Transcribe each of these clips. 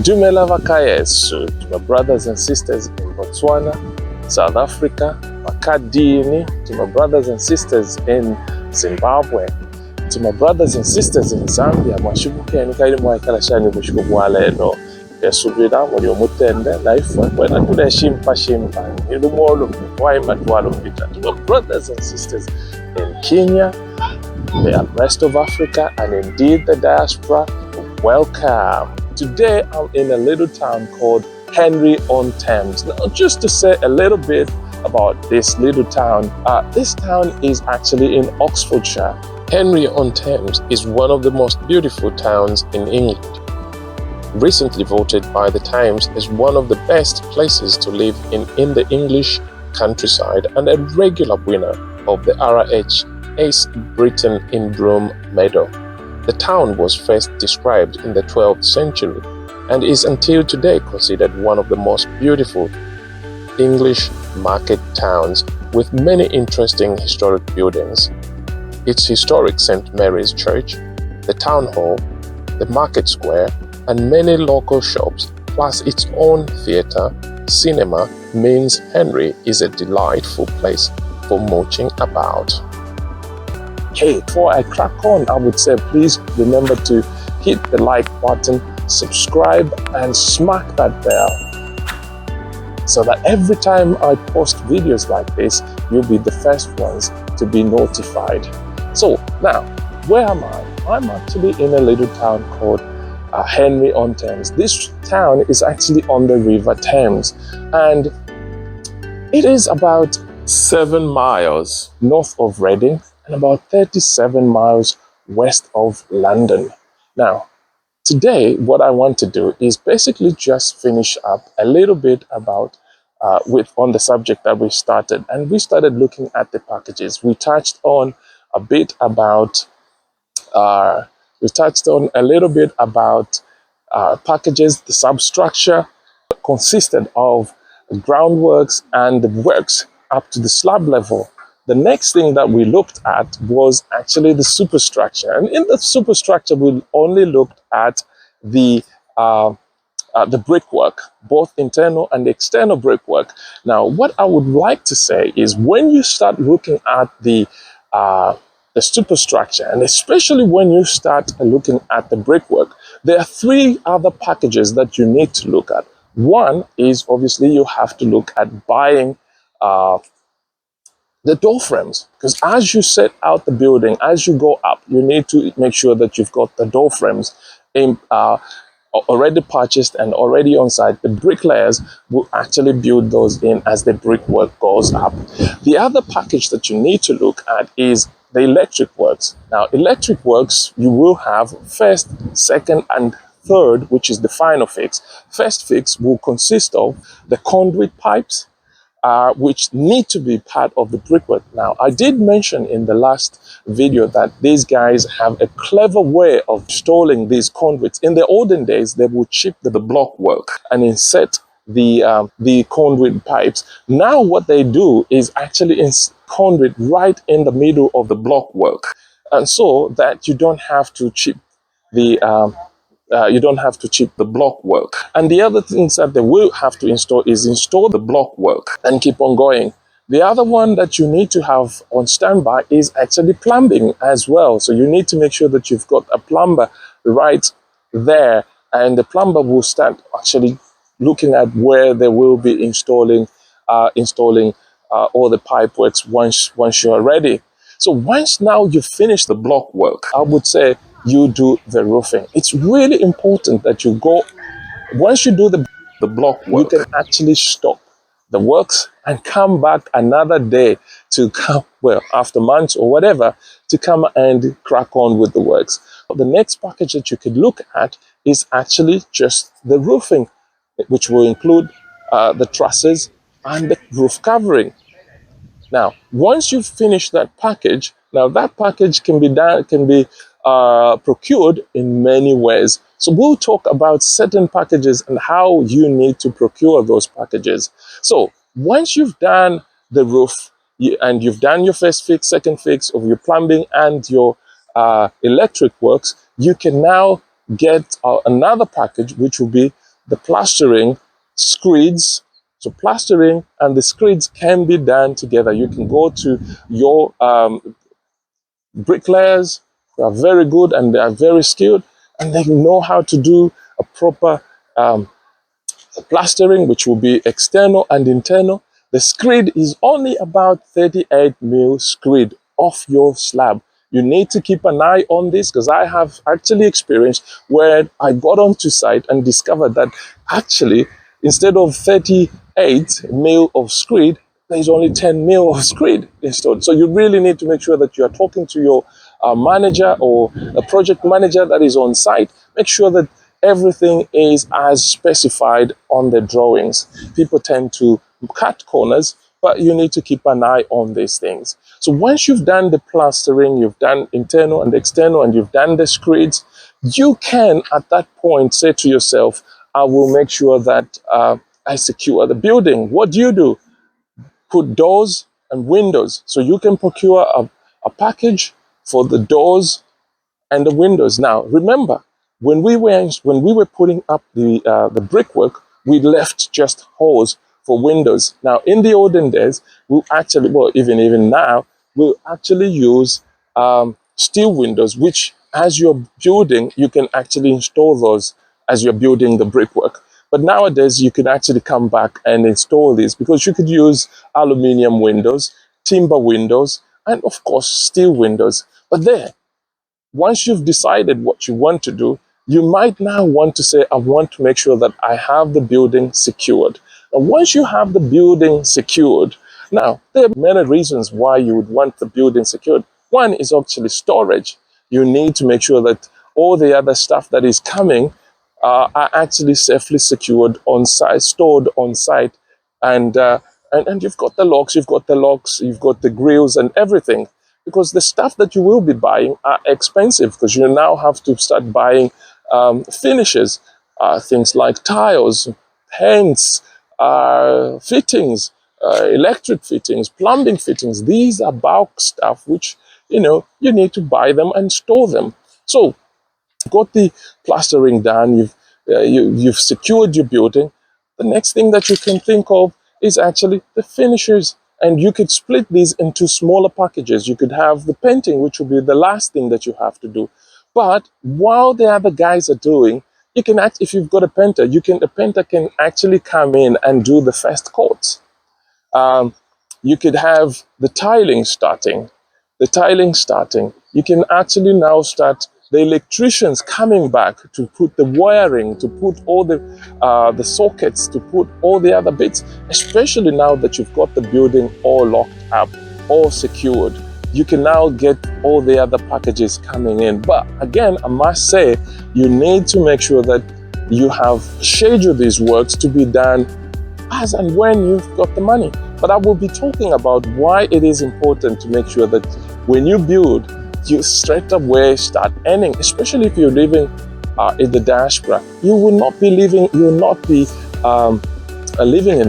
Dumela vakayesu to my brothers and sisters in Botswana, South Africa, Makadini, to my brothers and sisters in Zimbabwe, to my brothers and sisters in Zambia, mwashibukeni kaili mwayikalashani mushikubwalelo yasubira muri omutende life wena tuleshimpa shimpa ilumolo waimatwalo pita. To my brothers and sisters in Kenya, the rest of Africa, and indeed the diaspora, welcome. Today I'm in a little town called Henley-on-Thames. Now, just to say a little bit about this little town, this town is actually in Oxfordshire. Henley-on-Thames is one of the most beautiful towns in England. Recently voted by the Times as one of the best places to live in the English countryside and a regular winner of the RH Ace Britain in Broome medal. The town was first described in the 12th century and is until today considered one of the most beautiful English market towns with many interesting historic buildings. Its historic St. Mary's Church, the Town Hall, the Market Square, and many local shops, plus its own theatre, cinema, means Henley is a delightful place for mooching about. Hey, before I crack on, I would say please remember to hit the like button, subscribe, and smack that bell so that every time I post videos like this, you'll be the first ones to be notified. So now, where am I? I'm actually in a little town called Henley-on-Thames. This town is actually on the River Thames, and it is about 7 miles north of Reading and about 37 miles west of London. Now, today what I want to do is basically just finish up a little bit about on the subject that we started, and we started looking at the packages. We touched on a bit about packages. The substructure consisted of groundworks and the works up to the slab level. The next thing that we looked at was actually the superstructure. And in the superstructure, we only looked at the brickwork, both internal and external brickwork. Now, what I would like to say is when you start looking at the superstructure, and especially when you start looking at the brickwork, there are 3 other packages that you need to look at. One is obviously you have to look at buying the door frames, because as you set out the building, as you go up, you need to make sure that you've got the door frames already purchased and already on site. The bricklayers will actually build those in as the brickwork goes up. The other package that you need to look at is the electric works. Now, electric works, you will have first, second, and third, which is the final fix. First fix will consist of the conduit pipes, which need to be part of the brickwork. Now, I did mention in the last video that these guys have a clever way of installing these conduits. In the olden days, they would chip the blockwork and insert the conduit pipes. Now, what they do is actually insert conduit right in the middle of the blockwork, and so that you don't have to chip the blockwork. And the other things that they will have to install the blockwork and keep on going. The other one that you need to have on standby is actually plumbing as well. So you need to make sure that you've got a plumber right there, and the plumber will start actually looking at where they will be installing all the pipe works once you're ready. So once now you finish the block work, I would say you do the roofing. It's really important that you go, once you do the block work, you can actually stop the works and come back another day to come, well, after months or whatever, to come and crack on with the works. The next package that you could look at is actually just the roofing, which will include the trusses and the roof covering. Now, once you finish that package, now that package can be procured in many ways. So we'll talk about certain packages and how you need to procure those packages. So once you've done the roof and you've done your first fix, second fix of your plumbing and your electric works, you can now get another package, which will be the plastering screeds. So plastering and the screeds can be done together. You can go to your bricklayers who are very good and they are very skilled, and they know how to do a proper plastering, which will be external and internal. The screed is only about 38 mil screed off your slab. You need to keep an eye on this, because I have actually experienced where I got onto site and discovered that actually instead of 38 mil of screed, there's only 10 mil of screed installed. So you really need to make sure that you are talking to your manager or a project manager that is on site. Make sure that everything is as specified on the drawings. People tend to cut corners, but you need to keep an eye on these things. So once you've done the plastering, you've done internal and external, and you've done the screeds, you can at that point say to yourself, I will make sure that I secure the building. What do? Put doors and windows. So you can procure a package for the doors and the windows. Now, remember, when we were putting up the brickwork, we left just holes for windows. Now, in the olden days, we actually, well, even now, we'll actually use steel windows, which as you're building, you can actually install those as you're building the brickwork. But nowadays, you can actually come back and install these, because you could use aluminium windows, timber windows, and of course, steel windows. But there, once you've decided what you want to do, you might now want to say, I want to make sure that I have the building secured. And once you have the building secured, now, there are many reasons why you would want the building secured. One is actually storage. You need to make sure that all the other stuff that is coming are actually safely secured on site, stored on site, and you've got the locks, you've got the grills and everything, because the stuff that you will be buying are expensive, because you now have to start buying finishes, things like tiles, paints, fittings, electric fittings, plumbing fittings. These are bulk stuff which you need to buy them and store them. So got the plastering done, you've secured your building. The next thing that you can think of is actually the finishes, and you could split these into smaller packages. You could have the painting, which will be the last thing that you have to do. But while the other guys are doing, you can if you've got a painter, a painter can actually come in and do the first coats. You could have the tiling starting. You can actually now start the electricians coming back to put the wiring, to put all the sockets, to put all the other bits, especially now that you've got the building all locked up, all secured. You can now get all the other packages coming in. But again, I must say, you need to make sure that you have scheduled these works to be done as and when you've got the money. But I will be talking about why it is important to make sure that when you build, you straight away start earning, especially if you're living in the diaspora. You will not be living in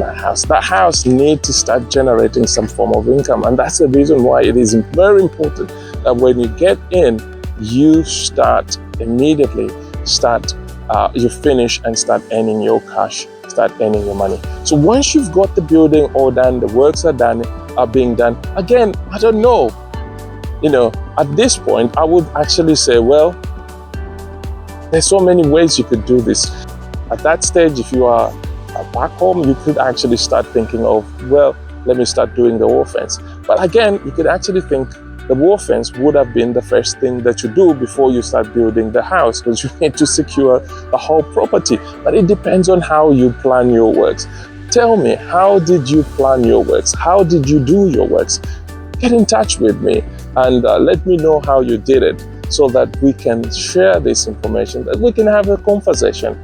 that house. That house needs to start generating some form of income, and that's the reason why it is very important that when you get in, you start immediately, you finish and start earning your cash, start earning your money. So once you've got the building all done, the works are being done. Again, I don't know. At this point, I would actually say, well, there's so many ways you could do this. At that stage, if you are back home, you could actually start thinking of, well, let me start doing the wall fence. But again, you could actually think the wall fence would have been the first thing that you do before you start building the house, because you need to secure the whole property. But it depends on how you plan your works. Tell me, how did you plan your works? How did you do your works? Get in touch with me and let me know how you did it, so that we can share this information, that we can have a conversation.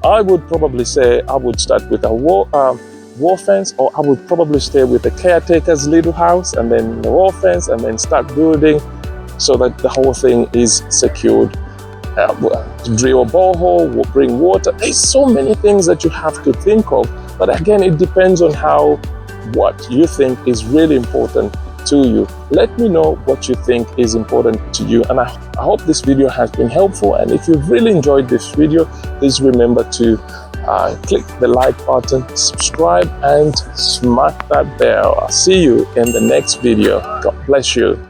I would probably say I would start with a wall fence, or I would probably stay with the caretaker's little house and then the wall fence, and then start building so that the whole thing is secured. Drill a borehole, we'll bring water. There's so many things that you have to think of, but again, it depends on what you think is really important to you. Let me know what you think is important to you, and I hope this video has been helpful. And if you've really enjoyed this video, please remember to click the like button, subscribe, and smack that bell. I'll see you in the next video. God bless you.